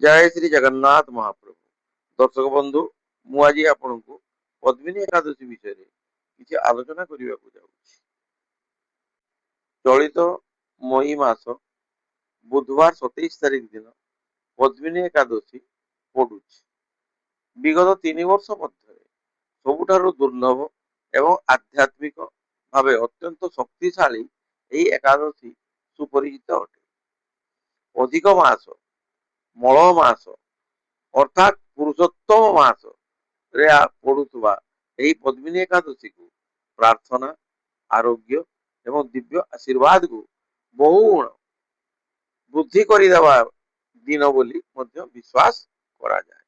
जय श्री जगन्नाथ महाप्रभु। दर्शक बंधु मु आज आपनको पद्मिनी एकादशी विषय किसी आलोचना करने को जाऊँ। चलित मई मास बुधवार 27 तारिख दिन पद्मिनी एकादशी पड़ू। विगत 3 वर्ष मध्य सबुठारु दुर्लभ एवं आध्यात्मिक भाव अत्यंत शक्तिशाली यही एकादशी सुपरिचित अटे। अधिक मास मल मास अर्थात पुरुषोत्तम मास रे पड़ुवा यही पद्मिनी एकादशी को प्रार्थना आरोग्य एवं दिव्य आशीर्वाद को बहु गुण वृद्धि करदेवा दिन बोली विश्वास करा जाए।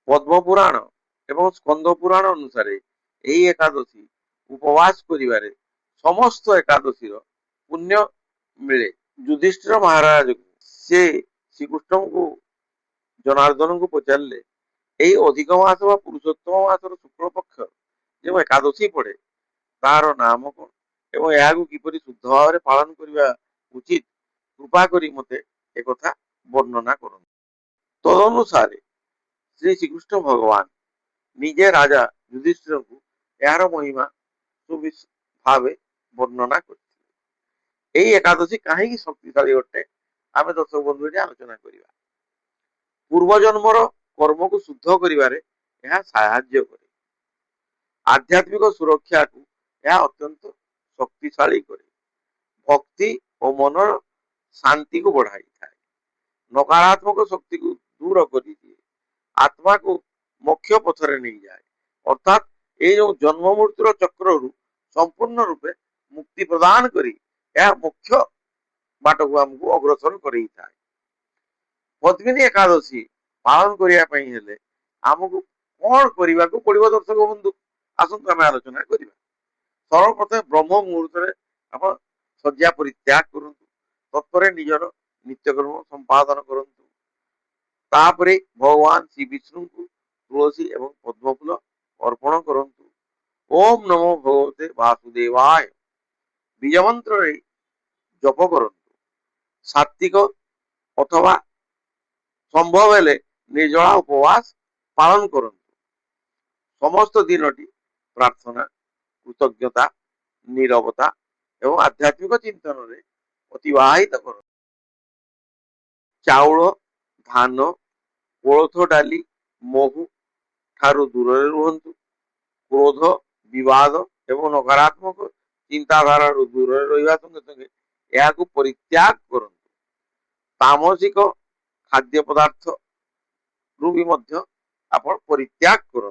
पद्म पुराण एवं स्कंद पुराण अनुसार यही एकादशी उपवास करिवारे समस्त एकादशी पुण्य मिले। युधिष्ठिर महाराज से श्रीकृष्ण को जनार्दन को पचारे यही अधिक मास व पुरुषोत्तम मासर शुक्ल पक्ष जो एकादशी पड़े तार नाम कौन एवं यह किपरि शुद्ध भाव पालन करने उचित कृपा करी मते एक वर्णना कर। तदनुसार श्री श्रीकृष्ण भगवान निजे राजा युधिष्ठिर को यार महिमा भाव वर्णना कर एकादशी कहीं शक्तिशाली अटे आम दर्शक बंधु आलोचना करवा। पूर्व जन्मर कर्म को शुद्ध करिवारे यह साहाय्य करे। आध्यात्मिक सुरक्षा को यह अत्यंत शक्तिशाली करे। भक्ति और मनर शांति को बढ़ाई थाए। नकारात्मक शक्ति को दूर कर दिए। आत्मा को मोक्ष पथरे नहीं जाए अर्थात ये जो जन्म मृत्युर चक्र संपूर्ण रूपे मुक्ति प्रदान करी यह मोक्ष बाट को आमको अग्रसर कर। पद्मिनी एकादशी पालन करने आमको कौन करने को पड़ो दर्शक बंधु आसतु आम आलोचना करवा। सर्वप्रथम ब्रह्म मुहूर्त आप शज्या परित्याग करूँ तत्पर निजर नित्यकर्म संपादन करूँ। तापरे भगवान श्री विष्णु को तुलसी एवं पद्मफूल अर्पण करंतु। ओम नमो भगवते वासुदेवाय बीज मंत्र जप करंतु। सात्विक अथवा संभव हेले निर्जला उपवास पालन करंतु। समस्त दिनटी प्रार्थना कृतज्ञता नीरवता एवं आध्यात्मिक चिंतन रे अतिवाहित कर। चाउल धान कोलथ डाली महु ठारू दूर रुहंतु। क्रोध विवाद एवं नकारात्मक चिंताधारा दूर रहा संगे संगे यह परित्याग करंतु। तामसिक खाद्य पदार्थ रु भी आपण परित्याग कर।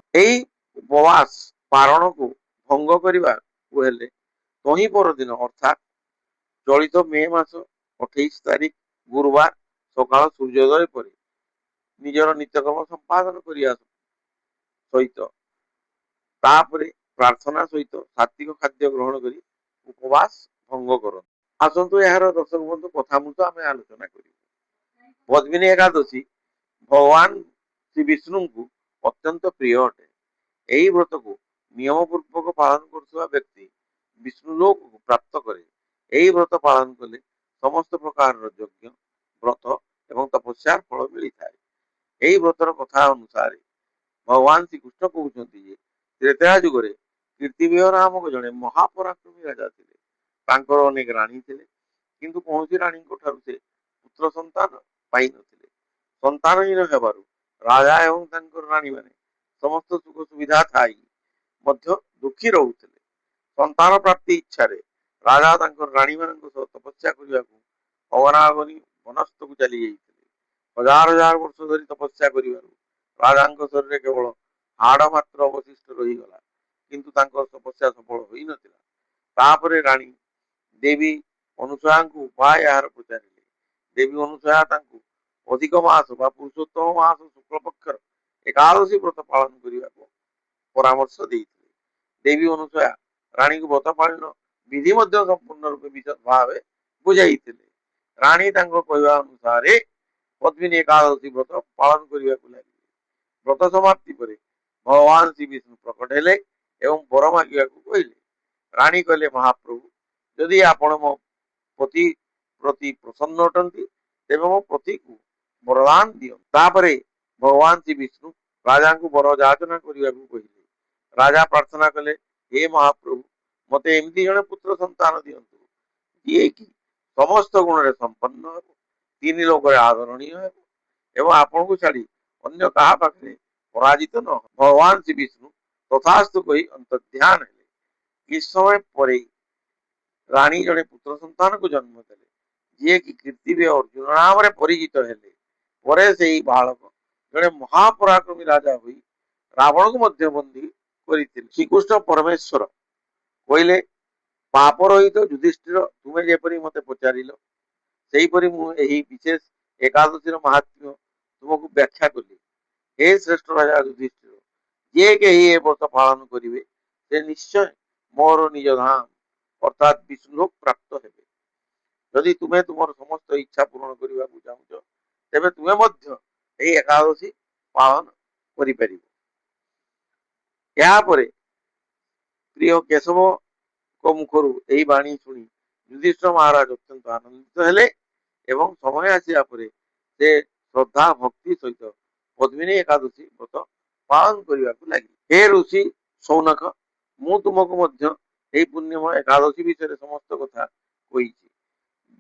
उपवास पारण को भंग करने को हेले तही पर दिन अर्थात चलित मे मास 28 तारिख गुरुवार सकाल सूर्योदय पर निजर नित्यकर्म संपादन करिया सहित तापरे प्रार्थना सहित सात्विक खाद्य ग्रहण करी उपवास भंग कर। आसतु यार दर्शक बंधु कथा मुझे आम आलोचना कर। पद्मिनी एकादशी भगवान श्री विष्णु को अत्यंत प्रिय अटे। यही व्रत को नियम पूर्वक पालन कर व्यक्ति विष्णुलोक को प्राप्त करे। यही व्रत पालन कले समस्त प्रकार यज्ञ व्रत एवं तपस्यार फल मिलता है। यही व्रतर कथा अनुसार भगवान श्रीकृष्ण कहते त्रेता जुगे कीर्तिव्यय नामक जड़े महापराक्रमी राजा थे। अनेक राणी थे किंतु कौन राणी से पुत्र संतान पाई नथिले। संतानहीन हेबारु राजा एवं राणी माने समस्त सुख सुविधा थाई मध्य दुखी रहुथिले। संतान प्राप्ति इच्छा रे राजा राणी मान तपस्या करने को अगनागनी वनस्थ को चली जाइथिले। हजार हजार वर्ष धरी तपस्या करिवारु राजा शरीर केवल हाड़ मात्र अवशिष्ट रहीगला किंतु तपस्या सफल होई नथिला। तापरे राणी देवी अनुसया को उपाय यार पचारे। देवी अनुसया अधिक मास बा पुरुषोत्तम मास शुक्ल पक्षर एकादशी व्रत पालन करने को परामर्श देइथिले। देवी अनुसया राणी को व्रत पालन विधि संपूर्ण रूपे विशद भाव बुझाइथिले। राणी कहवा अनुसार पद्मिनी एकादशी व्रत पालन करने को लगे। व्रत समाप्ति पर भगवान श्री विष्णु प्रकट हेले एवं वर मांगा कहले। राणी कहले महाप्रभु जदि आपण मो ପତି ପ୍ରତି ପ୍ରସନ୍ନ ଅଟନ୍ତି ତେବେ ମୋ ପତିକୁ ବରଦାନ ଦିଅନ୍ତୁ। ତାପରେ ଭଗବାନ ଶ୍ରୀ ବିଷ୍ଣୁ ରାଜାଙ୍କୁ ବର ଯାଚନା କରିବାକୁ କହିଲେ। ରାଜା ପ୍ରାର୍ଥନା କଲେ, ହେ ମହାପ୍ରଭୁ, ମତେ ଏମିତି ଜଣେ ପୁତ୍ର ସନ୍ତାନ ଦିଅନ୍ତୁ ଯିଏକି ସମସ୍ତ ଗୁଣରେ ସମ୍ପନ୍ନ ହେବ, ତିନି ଲୋକରେ ଆଦରଣୀୟ ହେବ ଏବଂ ଆପଣଙ୍କୁ ଛାଡି ଅନ୍ୟ କାହା ପାଖରେ ପରାଜିତ ନ ହେବ। ଭଗବାନ ଶ୍ରୀ ବିଷ୍ଣୁ ତଥାସ୍ତୁ କହି ଅନ୍ତର୍ଧ୍ୟାନ ହେଲେ। କିଛି ସମୟ ପରେ ରାଣୀ ଜଣେ ପୁତ୍ର ସନ୍ତାନକୁ ଜନ୍ମ ଦେଲେ, ଯିଏକି କୀର୍ତ୍ତିବେ ଅର୍ଜୁନ ନାମରେ ପରିଚିତ ହେଲେ। ପରେ ସେହି ବାଳକ ଜଣେ ମହାପରାକ୍ରମୀ ରାଜା ହୋଇ ରାବଣକୁ ମଧ୍ୟ ବନ୍ଦୀ କରିଥିଲେ। ଶ୍ରୀକୃଷ୍ଣ ପରମେଶ୍ୱର କହିଲେ, ପାପ ରହିତ ଯୁଧିଷ୍ଠିର, ତୁମେ ଯେପରି ମତେ ପଚାରିଲ ସେହିପରି ମୁଁ ଏହି ବିଶେଷ ଏକାଦଶୀର ମାହାତ୍ମ୍ୟ ତୁମକୁ ବ୍ୟାଖ୍ୟା କଲି। हे श्रेष्ठ राजा युधिष्ठिर, जे केही ए व्रत पालन करिवे से निश्चय मोर निज धाम अर्थात विष्णुलोक प्राप्त हेबे। यदि तुमे तुमर समस्त इच्छा पूर्ण କରିବାକୁ ଚାହୁଁଛ ତେବେ ତୁମେ ମଧ୍ୟ ଏହି ଏକାଦଶୀ ପାଳନ କରିପାରିବ। ଏହାପରେ ପ୍ରିୟ କେଶବଙ୍କ ମୁଖରୁ ଏହି ବାଣୀ ଶୁଣି ଯୁଧିଷ୍ଠିର ମହାରାଜ ଅତ୍ୟନ୍ତ ଆନନ୍ଦିତ ହେଲେ ଏବଂ ସମୟ ଆସିବା ପରେ ସେ ଶ୍ରଦ୍ଧା ଭକ୍ତି ସହିତ ପଦ୍ମିନୀ ଏକାଦଶୀ ବ୍ରତ ପାଳନ କରିବାକୁ ଲାଗିଲେ। ହେ ଋଷି ସୌନକ, ମୁଁ ତୁମକୁ ମଧ୍ୟ ଏହି ପୁଣ୍ୟମୟ ଏକାଦଶୀ ବିଷୟରେ ସମସ୍ତ କଥା କହିଛି।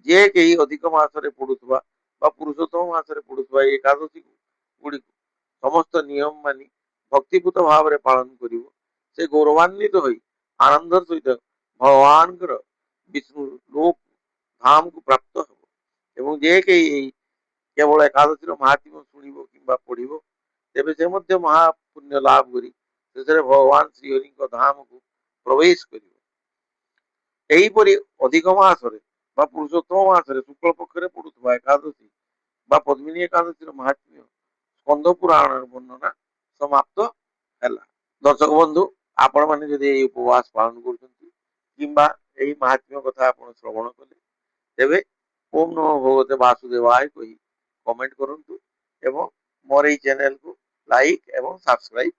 ଯେ କେହି ଅଧିକ ମାସରେ ପଡୁଥିବା ବା ପୁରୁଷୋତ୍ତମ ମାସରେ ପଡୁଥିବା ଏହି ଏକାଦଶୀ ଗୁଡିକୁ ସମସ୍ତ ନିୟମ ମାନି ଭକ୍ତିପୂତ ଭାବରେ ପାଳନ କରିବ, ସେ ଗୌରବାନ୍ୱିତ ହୋଇ ଆନନ୍ଦର ସହିତ ଭଗବାନଙ୍କର ବିଷ୍ଣୁ ଲୋକ ଧାମକୁ ପ୍ରାପ୍ତ ହେବ। ଏବଂ ଯେ କେହି ଏହି କେବଳ ଏକାଦଶୀର ମାହାତ୍ମ୍ୟ ଶୁଣିବ କିମ୍ବା ପଢିବ ତେବେ ସେ ମଧ୍ୟ ମହାପୁଣ୍ୟ ଲାଭ କରି ଶେଷରେ ଭଗବାନ ଶ୍ରୀହରିଙ୍କ ଧାମକୁ ପ୍ରବେଶ କରିବ। ଏହିପରି ଅଧିକ ମାସରେ ବା ପୁରୁଷୋତ୍ତମ ମାସରେ ଶୁକ୍ଳ ପକ୍ଷରେ ପଡୁଥିବା ଏକାଦଶୀ ବା ପଦ୍ମିନୀ ଏକାଦଶୀର ମାହାତ୍ମ୍ୟ ସ୍କନ୍ଦ ପୁରାଣର ବର୍ଣ୍ଣନା ସମାପ୍ତ ହେଲା। ଦର୍ଶକ ବନ୍ଧୁ, ଆପଣ ମାନେ ଯଦି ଏହି ଉପବାସ ପାଳନ କରୁଛନ୍ତି କିମ୍ବା ଏହି ମାହାତ୍ମ୍ୟ କଥା ଆପଣ ଶ୍ରବଣ କଲେ ତେବେ ଓମ୍ ନମୋ ଭଗବତେ ବାସୁଦେବାୟ କହି କମେଣ୍ଟ କରନ୍ତୁ ଏବଂ ମୋର ଏହି ଚ୍ୟାନେଲକୁ ଲାଇକ୍ ଏବଂ ସବସ୍କ୍ରାଇବ